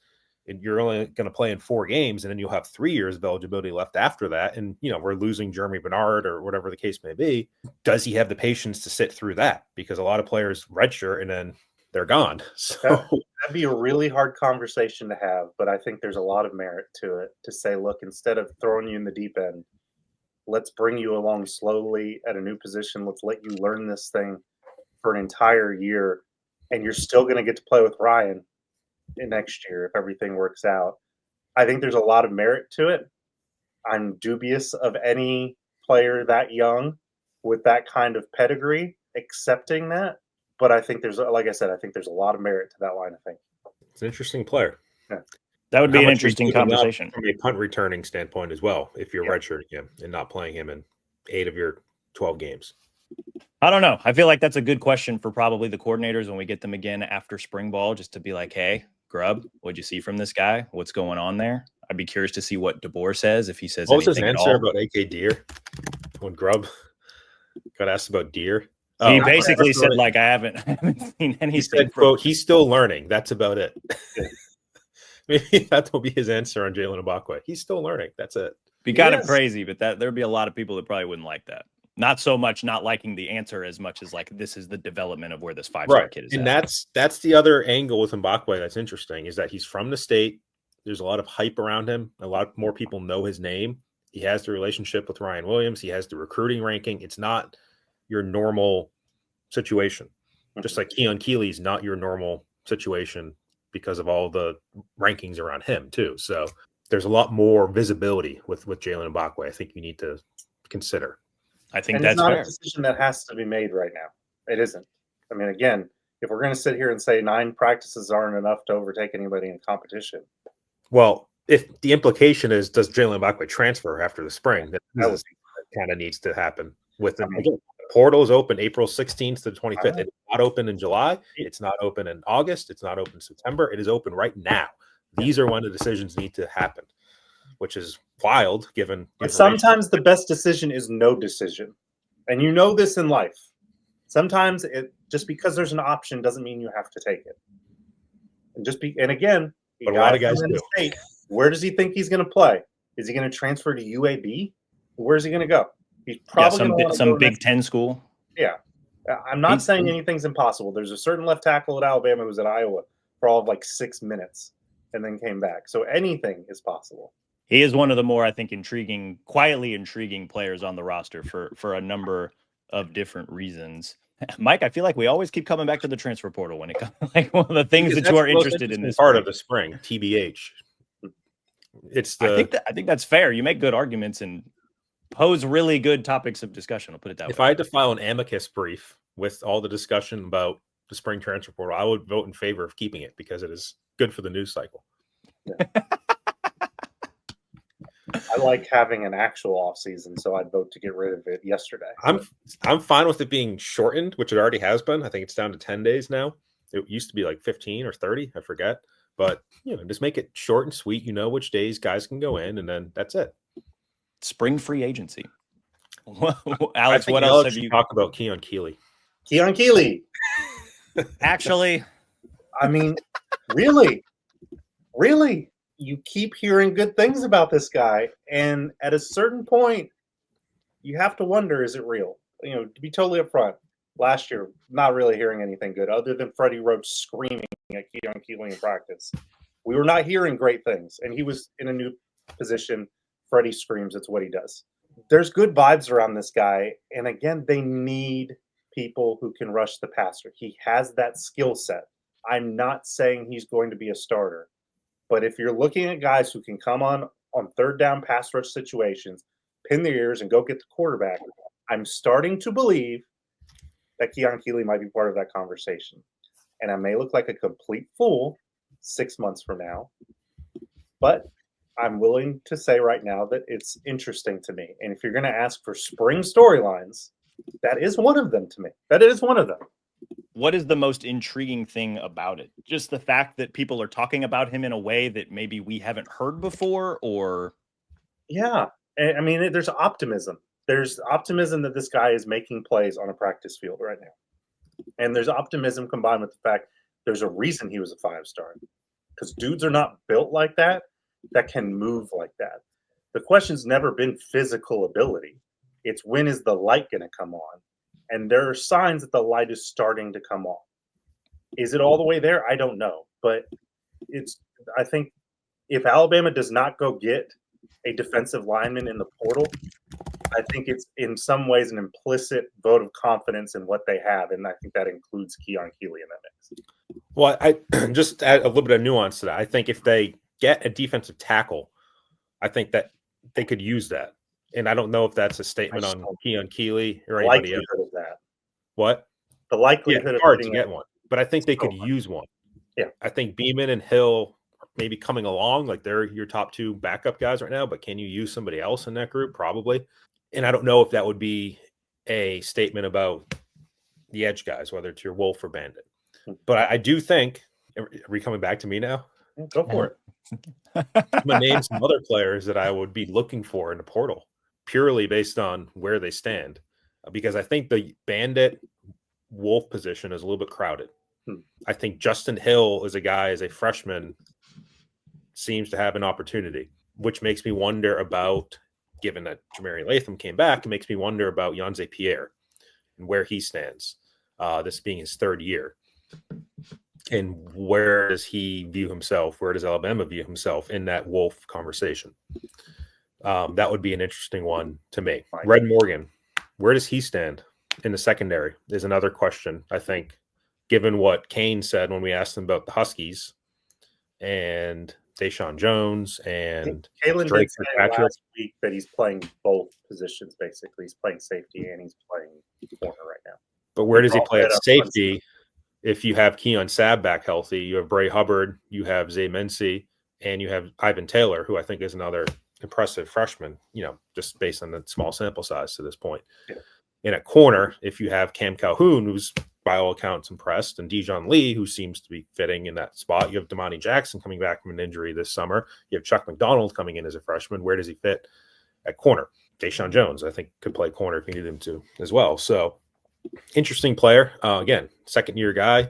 and you're only going to play in 4 games, and then you'll have 3 years of eligibility left after that, and we're losing Jeremy Bernard or whatever the case may be, does he have the patience to sit through that? Because a lot of players redshirt and then they're gone. So
that'd be a really hard conversation to have, but I think there's a lot of merit to it, to say, look, instead of throwing you in the deep end, let's bring you along slowly at a new position. Let's let you learn this thing for an entire year, and you're still going to get to play with Ryan in next year if everything works out. I think there's a lot of merit to it. I'm dubious of any player that young with that kind of pedigree accepting that. But I think there's, like I said, I think there's a lot of merit to that line of thinking.
it's an interesting player.
Yeah.
That would be
How
an
much
interesting
are you giving up
conversation.
from a punt returning standpoint as well, if you're
Yeah.
redshirting him and not playing him in 8 of your 12 games.
I don't know. I feel like that's a good question for probably the coordinators when we get them again after spring ball, just to be like, hey, Grubb, what'd you see from this guy? What's going on there? I'd be curious to see what DeBoer says, if he says
What was his
anything at
answer
all.
about AK Deer when Grubb got asked about Deer?
He
Oh,
basically
that's
said,
really-
like, I haven't seen
he
anything
said,
from
quote, he's still learning. That's about it.
Yeah.
Maybe that will be his answer on Jalen Ibakwe. He's still learning. That's it.
be kind of
Yes.
crazy, but there'd be a lot of people that probably wouldn't like that. Not so much not liking the answer as much as like this is the development of where this 5-star kid is
And
at.
that's the other angle with Mbakwe that's interesting, is that he's from the state. There's a lot of hype around him. A lot more people know his name. He has the relationship with Ryan Williams. He has the recruiting ranking. It's not your normal situation. Just like Keon Keeley's not your normal situation because of all the rankings around him too. So there's a lot more visibility with Jalen Mbakwe. I think you need to consider.
I think
And
that's
it's not
fair.
a decision that has to be made right now. It isn't. I mean, again, if we're going to sit here and say 9 practices aren't enough to overtake anybody in competition,
Well, if the implication is, does Jalen Mbakwe transfer after the spring? That kind of needs to happen with him. Again, the portal is open April 16th to the 25th. It's not open in July. It's not open in August. It's not open in September. It is open right now. These are when the decisions need to happen, which is wild given.
But sometimes the best decision is no decision. And you know this in life. Sometimes just because there's an option doesn't mean you have to take it. And again,
But a lot of guys do.
State, where does he think he's going to play? Is he going to transfer to UAB? Where's he going to go? He's probably
some Big Ten school.
Yeah. I'm not saying anything's impossible. There's a certain left tackle at Alabama who was at Iowa for all of like 6 minutes and then came back. So anything is possible.
He is one of the more, I think, quietly intriguing players on the roster for a number of different reasons. Mike, I feel like we always keep coming back to the transfer portal when it comes like one of the things that you are interested in this
part of the spring, TBH.
I think that's fair. You make good arguments and pose really good topics of discussion. I'll put it that way.
If I had to file an amicus brief with all the discussion about the spring transfer portal, I would vote in favor of keeping it because it is good for the news cycle.
Yeah. I like having an actual off season, so I'd vote to get rid of it yesterday.
I'm fine with it being shortened, which it already has been. I think it's down to 10 days now. It used to be like 15 or 30, I forget. But just make it short and sweet. You know which days guys can go in, and then that's it.
Spring free agency. Alex, what else have you
talk about? Keon Keeley.
Keon Keeley.
Actually,
I mean, really, you keep hearing good things about this guy, and at a certain point, you have to wonder: is it real? To be totally upfront, last year, not really hearing anything good other than Freddie Roach screaming at Keon Keeley in practice. We were not hearing great things, and he was in a new position. Freddie screams; it's what he does. There's good vibes around this guy, and again, they need people who can rush the passer. He has that skill set. I'm not saying he's going to be a starter, but if you're looking at guys who can come on third down pass rush situations, pin their ears and go get the quarterback, I'm starting to believe that Keon Keeley might be part of that conversation. And I may look like a complete fool 6 months from now, but I'm willing to say right now that it's interesting to me. And if you're going to ask for spring storylines, that is one of them to me. That is one of them.
what is the most intriguing thing about it? Just the fact that people are talking about him in a way that maybe we haven't heard before, or
Yeah, I mean, there's optimism. There's optimism that this guy is making plays on a practice field right now, and there's optimism combined with the fact there's a reason he was a 5-star, because dudes are not built like that can move like that. The question's never been physical ability. It's when is the light going to come on? And there are signs that the light is starting to come on. Is it all the way there? I don't know, but it's. I think if Alabama does not go get a defensive lineman in the portal, I think it's in some ways an implicit vote of confidence in what they have, and I think that includes Keon Keeley in that mix.
Well, I just add a little bit of nuance to that. I think if they get a defensive tackle, I think that they could use that. And I don't know if that's a statement on Keon Keeley or anybody else.
Likelihood of that.
What?
The likelihood
it's
of
hard to
getting
get one, but I think they could use one.
Yeah.
I think Beeman and Hill maybe coming along, like they're your top two backup guys right now, but can you use somebody else in that group? Probably. And I don't know if that would be a statement about the edge guys, whether it's your Wolf or Bandit. But I do think, are we coming back to me now?
Go for it.
I'm going to name some other players that I would be looking for in the portal, purely based on where they stand. Because I think the Bandit Wolf position is a little bit crowded. I think Justin Hill is a guy, as a freshman, seems to have an opportunity, which makes me wonder about, given that Jamari Latham came back, it makes me wonder about Yanze Pierre and where he stands, this being his third year. And where does he view himself? Where does Alabama view himself in that Wolf conversation? That would be an interesting one to me. Red Morgan, where does he stand in the secondary is another question, I think, given what Kane said when we asked him about the Huskies and Deshaun Jones and
Kalen
Drake
did say
Patrick
last week that he's playing both positions, basically. He's playing safety and he's playing corner right now.
But where does he play at safety? If you have Keon Sabb back healthy, you have Bray Hubbard, you have Zay Mincy, and you have Ivan Taylor, who I think is another impressive freshman, just based on the small sample size to this point.
Yeah.
And at corner, if you have Cam Calhoun, who's by all accounts impressed, and Dijon Lee, who seems to be fitting in that spot. You have Damani Jackson coming back from an injury this summer. You have Chuck McDonald coming in as a freshman. Where does he fit at corner? Deshaun Jones, I think, could play corner if you need him to as well. So interesting player. Again, second-year guy.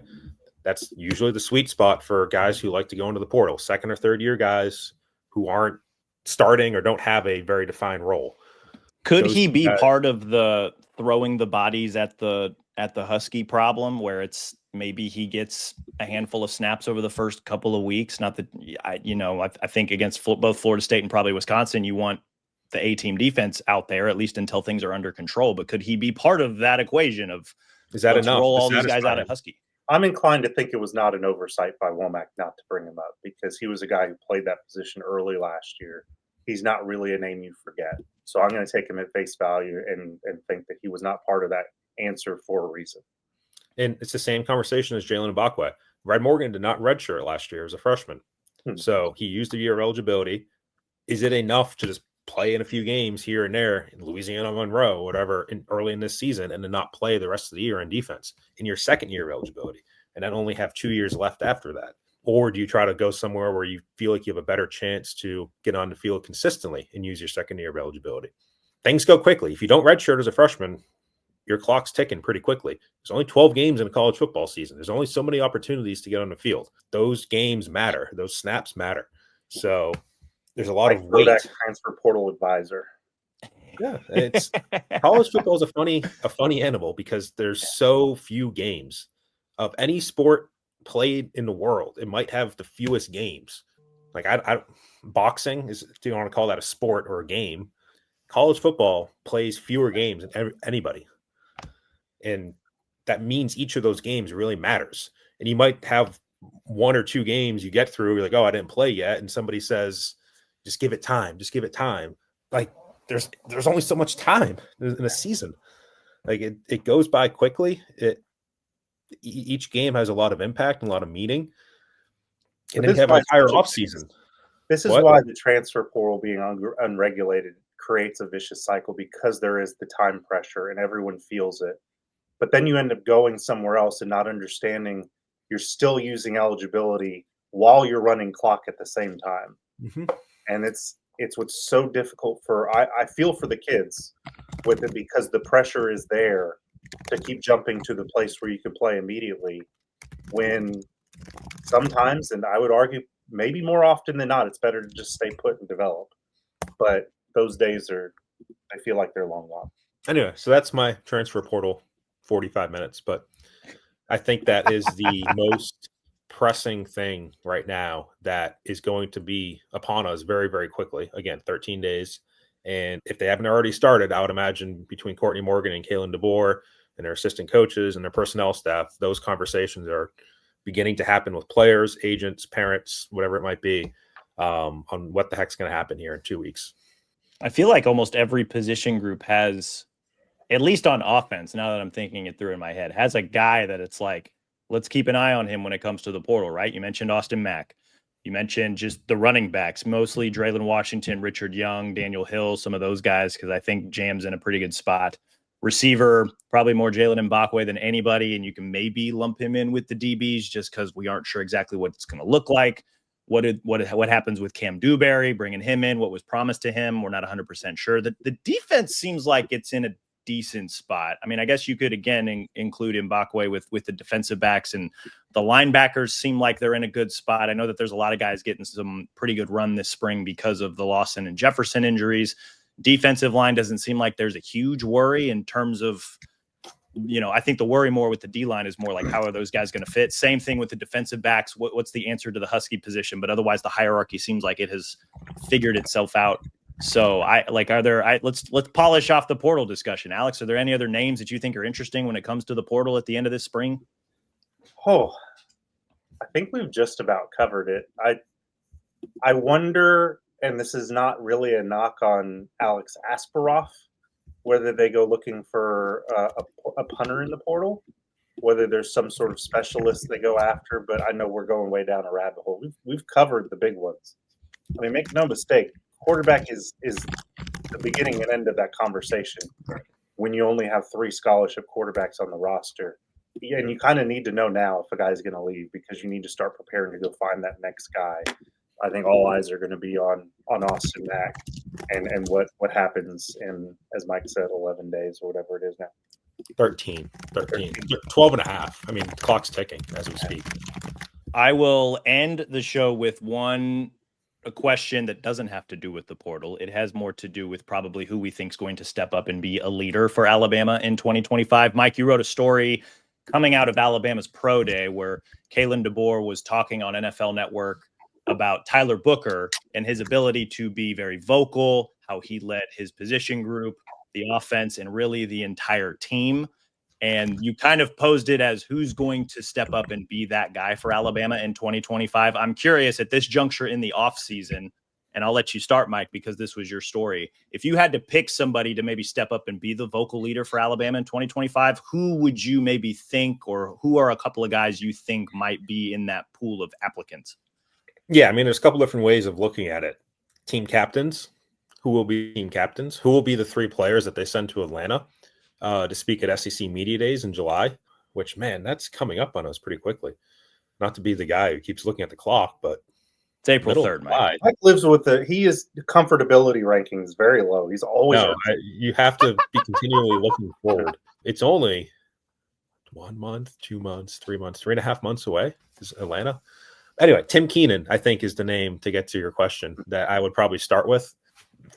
That's usually the sweet spot for guys who like to go into the portal. Second or third-year guys who aren't starting or don't have a very defined role.
Could he be part of the throwing the bodies at the Husky problem, where it's maybe he gets a handful of snaps over the first couple of weeks? Not that I think against both Florida State and probably Wisconsin, you want the A-team defense out there at least until things are under control. But could he be part of that equation of
is that enough?
Roll all these guys out at Husky?
I'm inclined to think it was not an oversight by Womack not to bring him up, because he was a guy who played that position early last year. He's not really a name you forget. So I'm going to take him at face value and think that he was not part of that answer for a reason.
And it's the same conversation as Jalen Mbakwe. Red Morgan did not redshirt last year as a freshman. So he used a year of eligibility. Is it enough to just play in a few games here and there in Louisiana Monroe, whatever, early in this season, and then not play the rest of the year in defense in your second year of eligibility, and then only have 2 years left after that? Or do you try to go somewhere where you feel like you have a better chance to get on the field consistently and use your second year of eligibility? Things go quickly. If you don't redshirt as a freshman, your clock's ticking pretty quickly. There's only 12 games in a college football season. There's only so many opportunities to get on the field. Those games matter. Those snaps matter. So there's a lot of weight.
Transfer portal advisor.
Yeah, it's college football is a funny animal because there's so few games of any sport played in the world. It might have the fewest games. Like boxing is, do you want to call that a sport or a game? College football plays fewer games than anybody. And that means each of those games really matters. And you might have one or two games you get through, you're like, oh, I didn't play yet. And somebody says, just give it time. Just give it time. Like there's only so much time in a season. Like it goes by quickly. Each game has a lot of impact and a lot of meaning. And then you have an entire off season.
This is why the transfer portal being unregulated creates a vicious cycle, because there is the time pressure and everyone feels it. but then you end up going somewhere else and not understanding you're still using eligibility while you're running clock at the same time.
Mhm.
And it's what's so difficult for I feel for the kids with it because the pressure is there to keep jumping to the place where you can play immediately when sometimes, and I would argue maybe more often than not, it's better to just stay put and develop. But those days are, I feel like they're long gone.
Anyway, so that's my transfer portal 45 minutes, but I think that is the most pressing thing right now that is going to be upon us very, very quickly. Again, 13 days. And if they haven't already started, I would imagine between Courtney Morgan and Kalen DeBoer and their assistant coaches and their personnel staff, those conversations are beginning to happen with players, agents, parents, whatever it might be, on what the heck's going to happen here in 2 weeks.
I feel like almost every position group has, at least on offense, now that I'm thinking it through in my head, has a guy that it's like, let's keep an eye on him when it comes to the portal, right? You mentioned Austin Mack. You mentioned just the running backs, mostly Draylon Washington, Richard Young, Daniel Hill, some of those guys, because I think Jam's in a pretty good spot. Receiver, probably more Jalen Mbakwe than anybody, and you can maybe lump him in with the DBs just because we aren't sure exactly what it's going to look like. What happens with Cam Dewberry, bringing him in, what was promised to him, we're not 100% sure. The defense seems like it's in a decent spot. I mean, I guess you could again include Mbakwe with the defensive backs, and the linebackers seem like they're in a good spot. I know that there's a lot of guys getting some pretty good run this spring because of the Lawson and Jefferson injuries. Defensive line doesn't seem like there's a huge worry in terms of, I think the worry more with the D line is more like, how are those guys going to fit? Same thing with the defensive backs. What's the answer to the Husky position? But otherwise, the hierarchy seems like it has figured itself out. So let's polish off the portal discussion. Alex, are there any other names that you think are interesting when it comes to the portal at the end of this spring?
Oh, I think we've just about covered it. I wonder, and this is not really a knock on Alex Asparoff, whether they go looking for a punter in the portal, whether there's some sort of specialist they go after. But I know we're going way down a rabbit hole. We've covered the big ones. I mean, make no mistake, quarterback is the beginning and end of that conversation when you only have 3 scholarship quarterbacks on the roster. And you kind of need to know now if a guy's going to leave because you need to start preparing to go find that next guy. I think all eyes are going to be on Austin Mack and what happens in, as Mike said, 11 days or whatever it is now.
13, 12 and a half. I mean, the clock's ticking as we speak.
I will end the show with a question that doesn't have to do with the portal. It has more to do with probably who we think is going to step up and be a leader for Alabama in 2025. Mike, you wrote a story coming out of Alabama's Pro Day where Kalen DeBoer was talking on NFL Network about Tyler Booker and his ability to be very vocal, how he led his position group, the offense, and really the entire team. And you kind of posed it as who's going to step up and be that guy for Alabama in 2025. I'm curious at this juncture in the offseason, and I'll let you start, Mike, because this was your story. If you had to pick somebody to maybe step up and be the vocal leader for Alabama in 2025, who would you maybe think, or who are a couple of guys you think might be in that pool of applicants?
Yeah, I mean, there's a couple different ways of looking at it. Team captains, who will be team captains? Who will be the 3 players that they send to Atlanta to speak at SEC Media Days in July? Which, man, that's coming up on us pretty quickly. Not to be the guy who keeps looking at the clock, but
it's April 3rd, Mike.
Mike lives with his comfortability rankings very low. He's always
you have to be continually looking forward. It's only 1 month, 2 months, 3 months, 3.5 months away is Atlanta. Anyway, Tim Keenan, I think, is the name to get to your question that I would probably start with.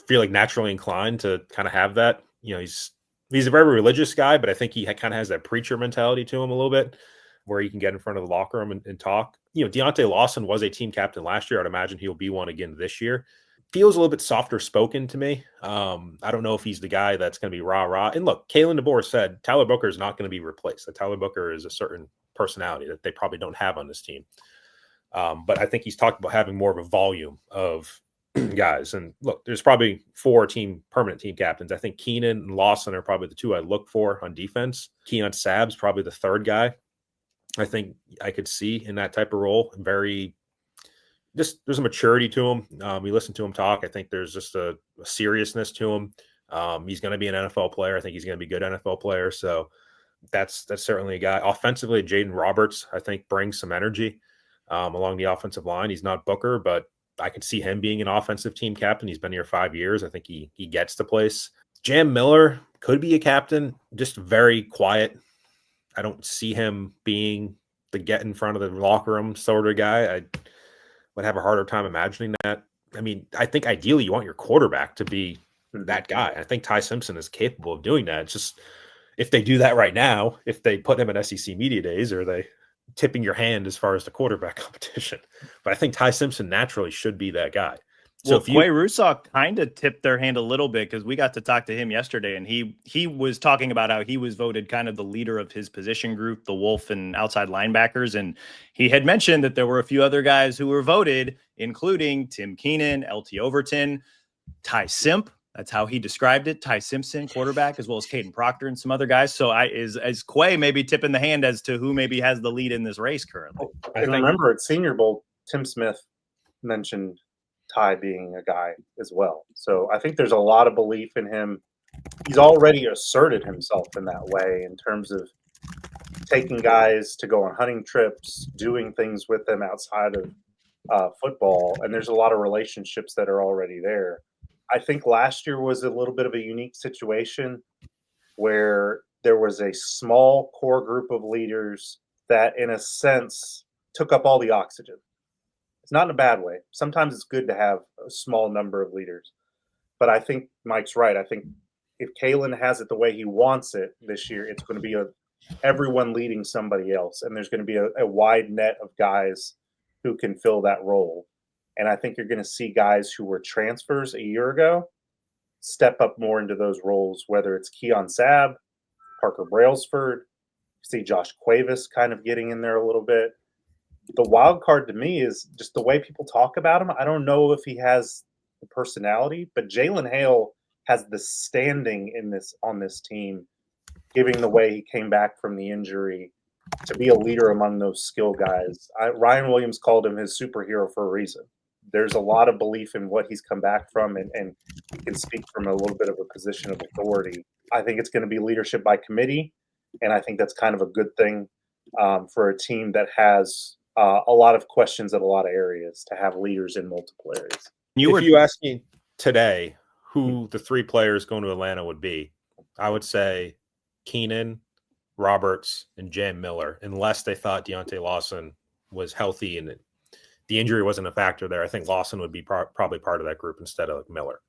Feel like naturally inclined to kind of have that. He's a very religious guy, but I think he kind of has that preacher mentality to him a little bit where he can get in front of the locker room and talk. Deontay Lawson was a team captain last year. I'd imagine he'll be one again this year. Feels a little bit softer spoken to me. I don't know if he's the guy that's going to be rah-rah. And look, Kalen DeBoer said Tyler Booker is not going to be replaced. That Tyler Booker is a certain personality that they probably don't have on this team. But I think he's talked about having more of a volume of guys. And look, there's probably 4 permanent team captains. I think Keenan and Lawson are probably the 2 I look for on defense. Keon Sabb's probably the 3rd guy I think I could see in that type of role. There's a maturity to him. We listen to him talk. I think there's just a seriousness to him. He's going to be an NFL player. I think he's going to be a good NFL player. So That's certainly a guy. Offensively, Jaden Roberts, I think, brings some energy along the offensive line. He's not Booker, but I could see him being an offensive team captain. He's been here 5 years. I think he gets the place. Jam Miller could be a captain, just very quiet. I don't see him being the get in front of the locker room sort of guy. I would have a harder time imagining that. I mean, I think ideally you want your quarterback to be that guy. I think Ty Simpson is capable of doing that. It's just if they do that right now, if they put him in SEC media days, are they tipping your hand as far as the quarterback competition? But I think Ty Simpson naturally should be that guy.
So well, Quay Russaw kind of tipped their hand a little bit because we got to talk to him yesterday, and he was talking about how he was voted kind of the leader of his position group, the Wolf and outside linebackers, and he had mentioned that there were a few other guys who were voted, including Tim Keenan, LT Overton, Ty Simp. That's how he described it. Ty Simpson, quarterback, as well as Caden Proctor and some other guys. So is Quay maybe tipping the hand as to who maybe has the lead in this race currently?
I remember at Senior Bowl, Tim Smith mentioned Ty being a guy as well. So I think there's a lot of belief in him. He's already asserted himself in that way in terms of taking guys to go on hunting trips, doing things with them outside of football. And there's a lot of relationships that are already there. I think last year was a little bit of a unique situation where there was a small core group of leaders that, in a sense, took up all the oxygen. It's not in a bad way. Sometimes it's good to have a small number of leaders. But I think Mike's right. I think if Kalen has it the way he wants it this year, it's going to be everyone leading somebody else. And there's going to be a wide net of guys who can fill that role. And I think you're going to see guys who were transfers a year ago step up more into those roles, whether it's Keon Sabb, Parker Brailsford, see Josh Cuevas kind of getting in there a little bit. The wild card to me is just the way people talk about him. I don't know if he has the personality, but Jalen Hale has the standing on this team, giving the way he came back from the injury to be a leader among those skill guys. Ryan Williams called him his superhero for a reason. There's a lot of belief in what he's come back from, and he can speak from a little bit of a position of authority. I think it's going to be leadership by committee, and I think that's kind of a good thing for a team that has a lot of questions in a lot of areas to have leaders in multiple areas.
If you ask me today who the three players going to Atlanta would be, I would say Keenan, Roberts, and Jam Miller, unless they thought Deontay Lawson was healthy and the injury wasn't a factor there. I think Lawson would be probably part of that group instead of Miller.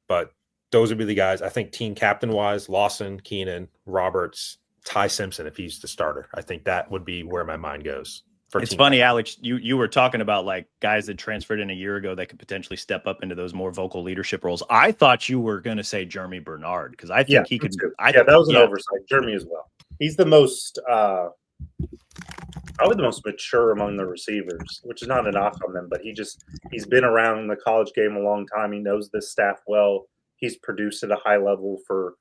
But those would be the guys. I think team captain-wise, Lawson, Keenan, Roberts, Ty Simpson if he's the starter. I think that would be where my mind goes.
It's funny, Alex, you were talking about like guys that transferred in a year ago that could potentially step up into those more vocal leadership roles. I thought you were going to say Jeremy Bernard because I think he could.
That was an oversight. Jeremy as well. He's the most probably the most mature among the receivers, which is not a knock on them, but he's been around the college game a long time. He knows this staff well. He's produced at a high level for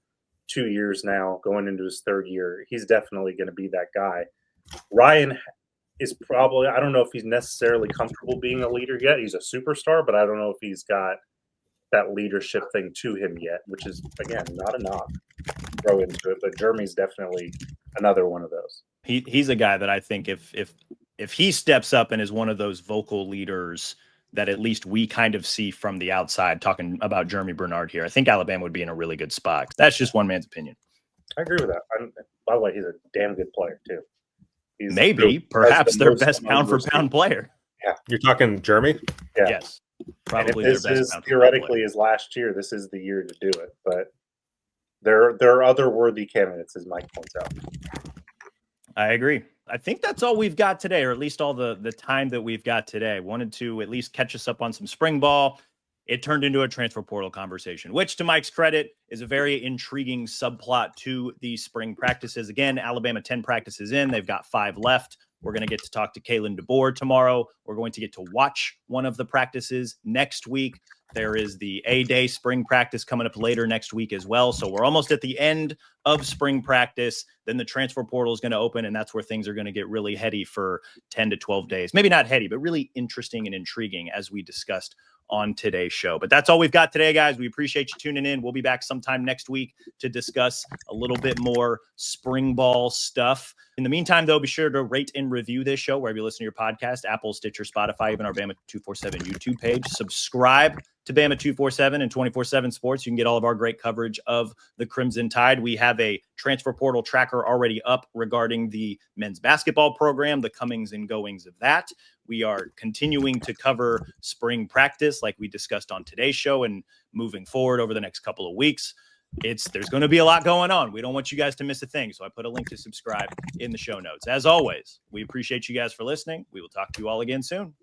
2 years now, going into his third year. He's definitely going to be that guy. Ryan is probably, I don't know if he's necessarily comfortable being a leader yet. He's a superstar, but I don't know if he's got that leadership thing to him yet, which is, again, not a knock. Throw into it, but Jeremy's definitely another one of those.
He's a guy that I think if he steps up and is one of those vocal leaders that at least we kind of see from the outside, talking about Jeremy Bernard here, I think Alabama would be in a really good spot. That's just one man's opinion.
I agree with that. By the way, he's a damn good player too.
Maybe, perhaps their best pound for pound player.
Yeah,
you're talking Jeremy.
Yeah.
Yes, probably.
This is theoretically his last year. This is the year to do it, but there are other worthy candidates, as Mike points out.
I agree. I think that's all we've got today, or at least all the time that we've got today. Wanted to at least catch us up on some spring ball. It turned into a transfer portal conversation, which, to Mike's credit, is a very intriguing subplot to the spring practices. Again, Alabama 10 practices in. They've got 5 left. We're going to get to talk to Kalen DeBoer tomorrow. We're going to get to watch one of the practices next week. There is the A-Day spring practice coming up later next week as well. So we're almost at the end of spring practice. Then the transfer portal is going to open, and that's where things are going to get really heady for 10 to 12 days. Maybe not heady, but really interesting and intriguing, as we discussed on today's show. But that's all we've got today, guys. We appreciate you tuning in. We'll be back sometime next week to discuss a little bit more spring ball stuff. In the meantime, though, be sure to rate and review this show wherever you listen to your podcast, Apple, Stitcher, Spotify, even our Bama 247 YouTube page. Subscribe to Bama 247 and 24/7 Sports. You can get all of our great coverage of the Crimson Tide. We have a transfer portal tracker already up regarding the men's basketball program, the comings and goings of that. We are continuing to cover spring practice like we discussed on today's show, and moving forward over the next couple of weeks. There's going to be a lot going on. We don't want you guys to miss a thing. So I put a link to subscribe in the show notes. As always, we appreciate you guys for listening. We will talk to you all again soon.